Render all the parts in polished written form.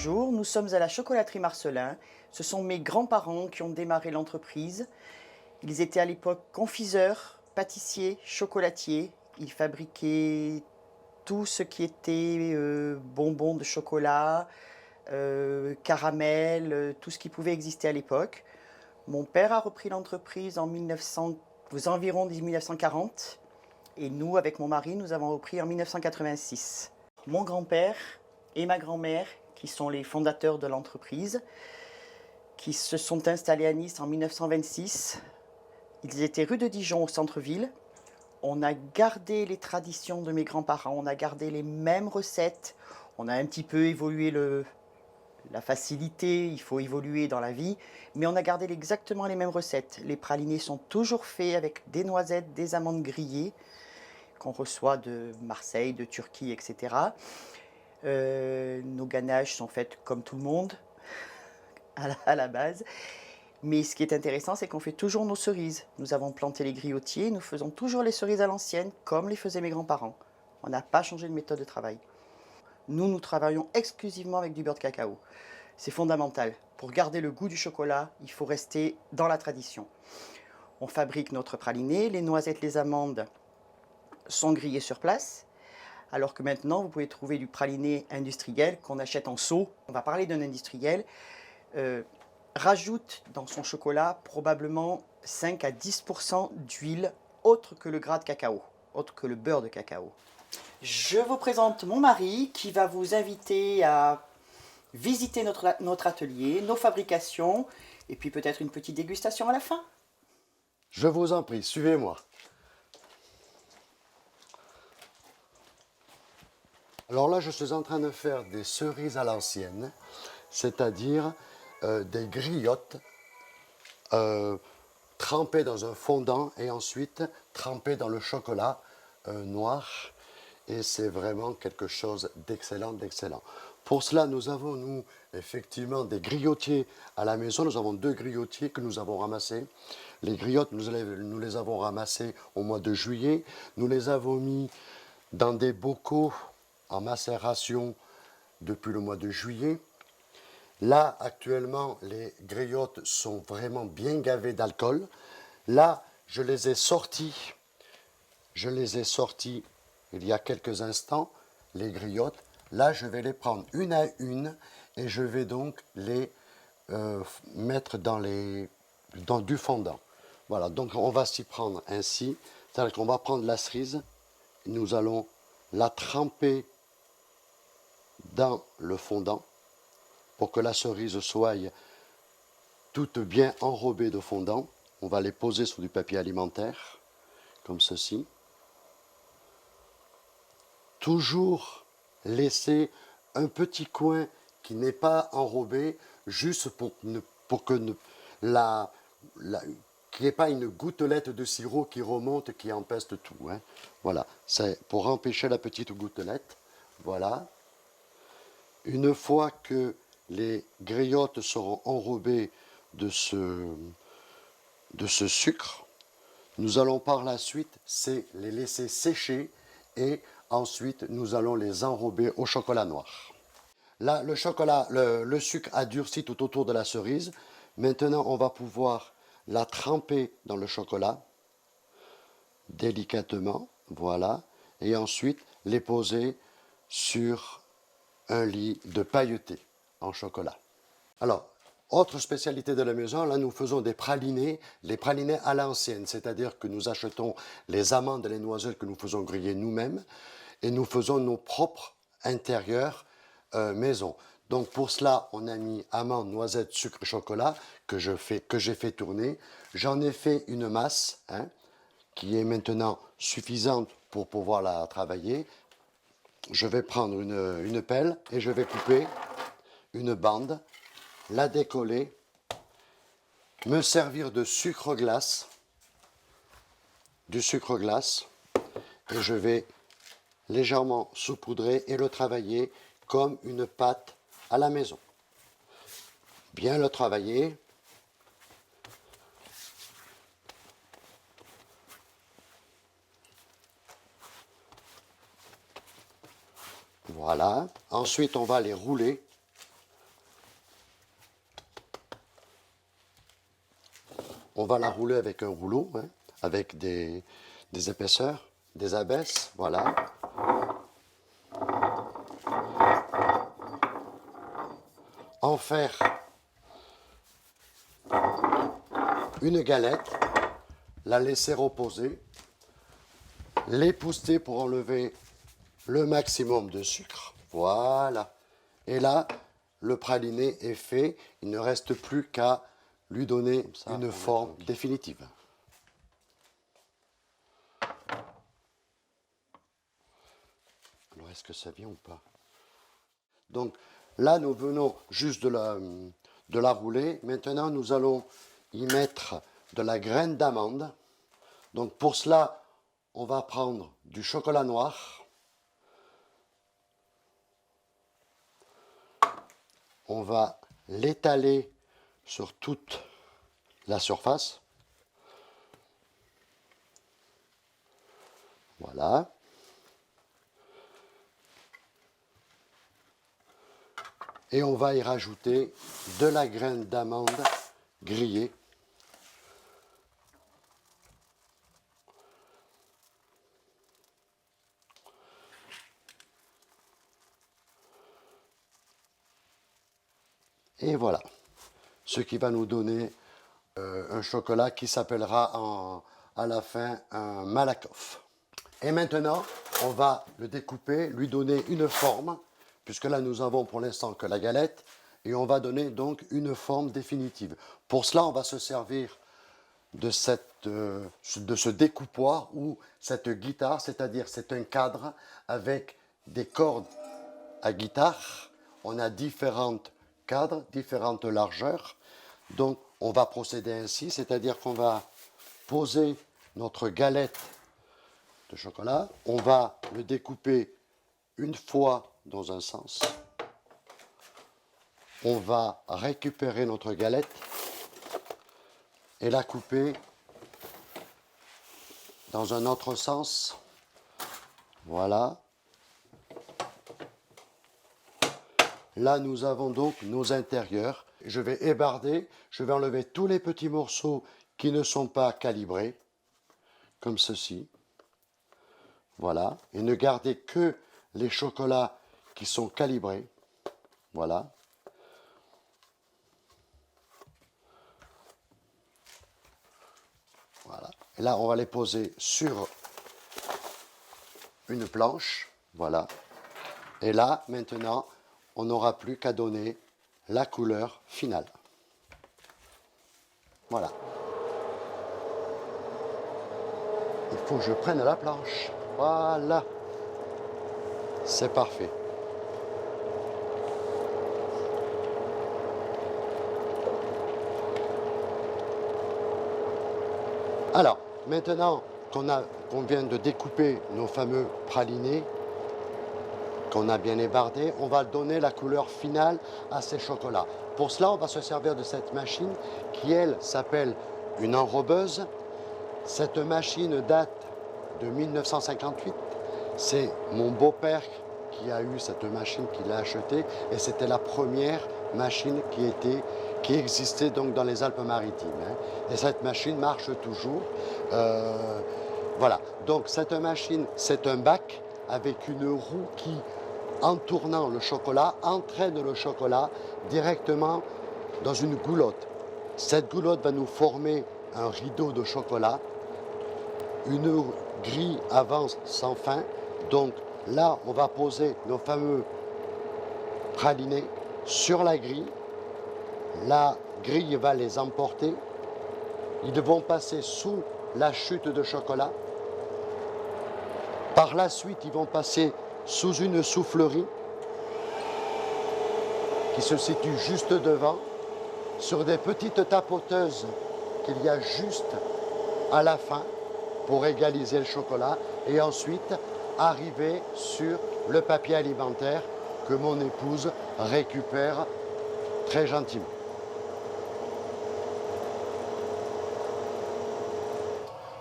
Bonjour, nous sommes à la chocolaterie Marcelin. Ce sont mes grands-parents qui ont démarré l'entreprise. Ils étaient à l'époque confiseurs, pâtissiers, chocolatiers. Ils fabriquaient tout ce qui était bonbons de chocolat, caramel, tout ce qui pouvait exister à l'époque. Mon père a repris l'entreprise en 1900, aux environs de 1940 et nous, avec mon mari, nous avons repris en 1986. Mon grand-père et ma grand-mère, qui sont les fondateurs de l'entreprise, qui se sont installés à Nice en 1926. Ils étaient rue de Dijon au centre-ville. On a gardé les traditions de mes grands-parents, on a gardé les mêmes recettes, on a un petit peu évolué la facilité, il faut évoluer dans la vie, mais on a gardé exactement les mêmes recettes. Les pralinés sont toujours faits avec des noisettes, des amandes grillées, qu'on reçoit de Marseille, de Turquie, etc. Nos ganaches sont faites comme tout le monde, à la base. Mais ce qui est intéressant, c'est qu'on fait toujours nos cerises. Nous avons planté les griotiers, nous faisons toujours les cerises à l'ancienne, comme les faisaient mes grands-parents. On n'a pas changé de méthode de travail. Nous travaillons exclusivement avec du beurre de cacao. C'est fondamental. Pour garder le goût du chocolat, il faut rester dans la tradition. On fabrique notre praliné, les noisettes, les amandes sont grillées sur place. Alors que maintenant, vous pouvez trouver du praliné industriel qu'on achète en seau. On va parler d'un industriel. Rajoute dans son chocolat probablement 5 à 10% d'huile autre que le gras de cacao, autre que le beurre de cacao. Je vous présente mon mari qui va vous inviter à visiter notre atelier, nos fabrications et puis peut-être une petite dégustation à la fin. Je vous en prie, suivez-moi. Alors là, je suis en train de faire des cerises à l'ancienne, c'est-à-dire des griottes trempées dans un fondant et ensuite trempées dans le chocolat noir. Et c'est vraiment quelque chose d'excellent, d'excellent. Pour cela, nous avons, nous, effectivement, des griotiers à la maison. Nous avons 2 griotiers que nous avons ramassés. Les griottes, nous les avons ramassées au mois de juillet. Nous les avons mis dans des bocaux en macération depuis le mois de juillet. Là, actuellement, les griottes sont vraiment bien gavées d'alcool. Là, je les ai sortis il y a quelques instants, les griottes. Là, je vais les prendre une à une et je vais donc les mettre dans du fondant. Voilà, donc on va s'y prendre ainsi. C'est-à-dire qu'on va prendre la cerise, nous allons la tremper dans le fondant pour que la cerise soit toute bien enrobée de fondant. On va les poser sur du papier alimentaire, comme ceci. Toujours laisser un petit coin qui n'est pas enrobé, juste pour que qu'il n'y ait pas une gouttelette de sirop qui remonte, qui empeste tout. Hein. Voilà, c'est pour empêcher la petite gouttelette. Voilà. Une fois que les griottes seront enrobées de ce sucre, nous allons par la suite les laisser sécher et ensuite nous allons les enrober au chocolat noir. Là, le sucre a durci tout autour de la cerise. Maintenant, on va pouvoir la tremper dans le chocolat délicatement, voilà, et ensuite les poser sur un lit de pailleté en chocolat. Alors, autre spécialité de la maison, là nous faisons des pralinés, les pralinés à l'ancienne, c'est-à-dire que nous achetons les amandes et les noisettes que nous faisons griller nous-mêmes et nous faisons nos propres intérieurs maison. Donc pour cela, on a mis amandes, noisettes, sucre, chocolat que j'ai fait tourner. J'en ai fait une masse hein, qui est maintenant suffisante pour pouvoir la travailler. Je vais prendre une pelle et je vais couper une bande, la décoller, me servir de sucre glace, du sucre glace, et je vais légèrement saupoudrer et le travailler comme une pâte à la maison. Bien le travailler. Voilà. Ensuite, on va les rouler on va la rouler avec un rouleau, hein, avec des épaisseurs, des abesses, voilà. En faire une galette, la laisser reposer, l'épousseter pour enlever le maximum de sucre, voilà. Et là, le praliné est fait, il ne reste plus qu'à lui donner une forme définitive. Alors, est-ce que ça vient ou pas? Donc, là, nous venons juste de la rouler. Maintenant, nous allons y mettre de la graine d'amande. Donc, pour cela, on va prendre du chocolat noir. On va l'étaler sur toute la surface. Voilà. Et on va y rajouter de la graine d'amande grillée. Et voilà, ce qui va nous donner un chocolat qui s'appellera à la fin un Malakoff. Et maintenant, on va le découper, lui donner une forme, puisque là nous avons pour l'instant que la galette, et on va donner donc une forme définitive. Pour cela, on va se servir de ce découpoir ou cette guitare, c'est-à-dire c'est un cadre avec des cordes à guitare. On a différentes cadres, différentes largeurs. Donc on va procéder ainsi, c'est-à-dire qu'on va poser notre galette de chocolat, on va le découper une fois dans un sens, on va récupérer notre galette et la couper dans un autre sens, voilà. Là, nous avons donc nos intérieurs. Je vais ébarder, je vais enlever tous les petits morceaux qui ne sont pas calibrés, comme ceci. Voilà. Et ne garder que les chocolats qui sont calibrés. Voilà. Voilà. Et là, on va les poser sur une planche. Voilà. Et là, maintenant, on n'aura plus qu'à donner la couleur finale. Voilà. Il faut que je prenne la planche. Voilà. C'est parfait. Alors, maintenant qu'on vient de découper nos fameux pralinés, qu'on a bien ébardé, on va donner la couleur finale à ces chocolats. Pour cela, on va se servir de cette machine qui, elle, s'appelle une enrobeuse. Cette machine date de 1958. C'est mon beau-père qui a eu cette machine, qui l'a achetée, et c'était la première machine qui existait donc dans les Alpes-Maritimes. Hein. Et cette machine marche toujours. Voilà. Donc cette machine, c'est un bac avec une roue qui, en tournant le chocolat, entraîne le chocolat directement dans une goulotte. Cette goulotte va nous former un rideau de chocolat. Une grille avance sans fin. Donc là, on va poser nos fameux pralinés sur la grille. La grille va les emporter. Ils vont passer sous la chute de chocolat. Par la suite, ils vont passer sous une soufflerie qui se situe juste devant, sur des petites tapoteuses qu'il y a juste à la fin pour égaliser le chocolat, et ensuite arriver sur le papier alimentaire que mon épouse récupère très gentiment.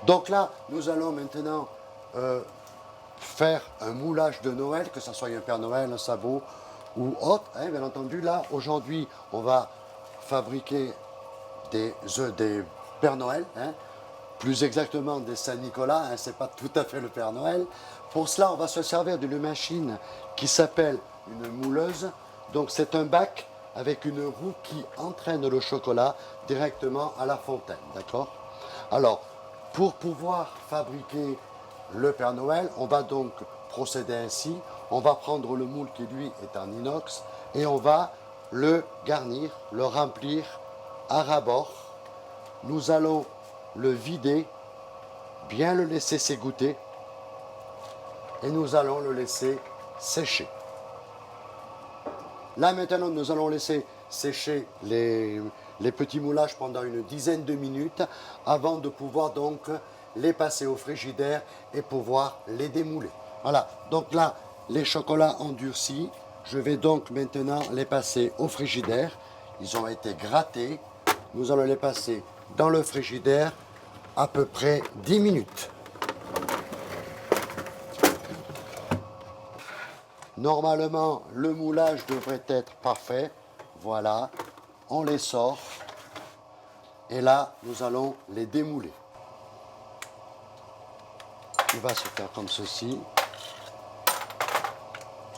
Donc là, nous allons maintenant faire un moulage de Noël, que ce soit un Père Noël, un sabot ou autre. Hein, bien entendu, là, aujourd'hui, on va fabriquer des Père Noël, hein, plus exactement des Saint-Nicolas, hein, ce n'est pas tout à fait le Père Noël. Pour cela, on va se servir d'une machine qui s'appelle une mouleuse. Donc c'est un bac avec une roue qui entraîne le chocolat directement à la fontaine, d'accord? Alors, pour pouvoir fabriquer le Père Noël, on va donc procéder ainsi. On va prendre le moule qui lui est en inox et on va le garnir, le remplir à ras-bord. Nous allons le vider, bien le laisser s'égoutter et nous allons le laisser sécher. Là maintenant, nous allons laisser sécher les petits moulages pendant une dizaine de minutes avant de pouvoir donc les passer au frigidaire et pouvoir les démouler. Voilà, donc là, les chocolats endurcis, je vais donc maintenant les passer au frigidaire. Ils ont été grattés. Nous allons les passer dans le frigidaire à peu près 10 minutes. Normalement, le moulage devrait être parfait. Voilà, on les sort. Et là, nous allons les démouler. Il va se faire comme ceci.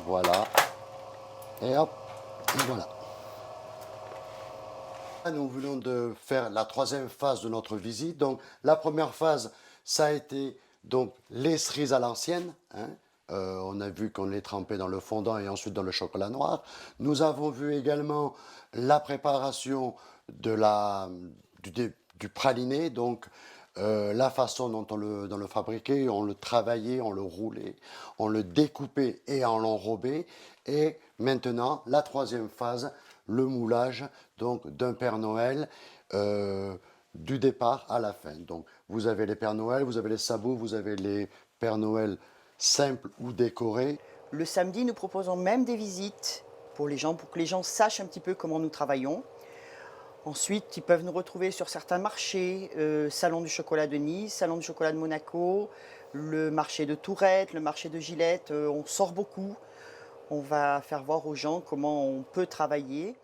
Voilà. Et hop, et voilà. Nous venons de faire la troisième phase de notre visite. Donc, la première phase, ça a été donc les cerises à l'ancienne. Hein. On a vu qu'on les trempait dans le fondant et ensuite dans le chocolat noir. Nous avons vu également la préparation de du praliné, donc la façon dont on le fabriquait, on le travaillait, on le roulait, on le découpait et on l'enrobait. Et maintenant, la troisième phase, le moulage donc d'un Père Noël du départ à la fin. Donc vous avez les Pères Noël, vous avez les sabots, vous avez les Pères Noël simples ou décorés. Le samedi, nous proposons même des visites pour les gens, pour que les gens sachent un petit peu comment nous travaillons. Ensuite, ils peuvent nous retrouver sur certains marchés, Salon du chocolat de Nice, Salon du chocolat de Monaco, le marché de Tourette, le marché de Gillette. On sort beaucoup. On va faire voir aux gens comment on peut travailler.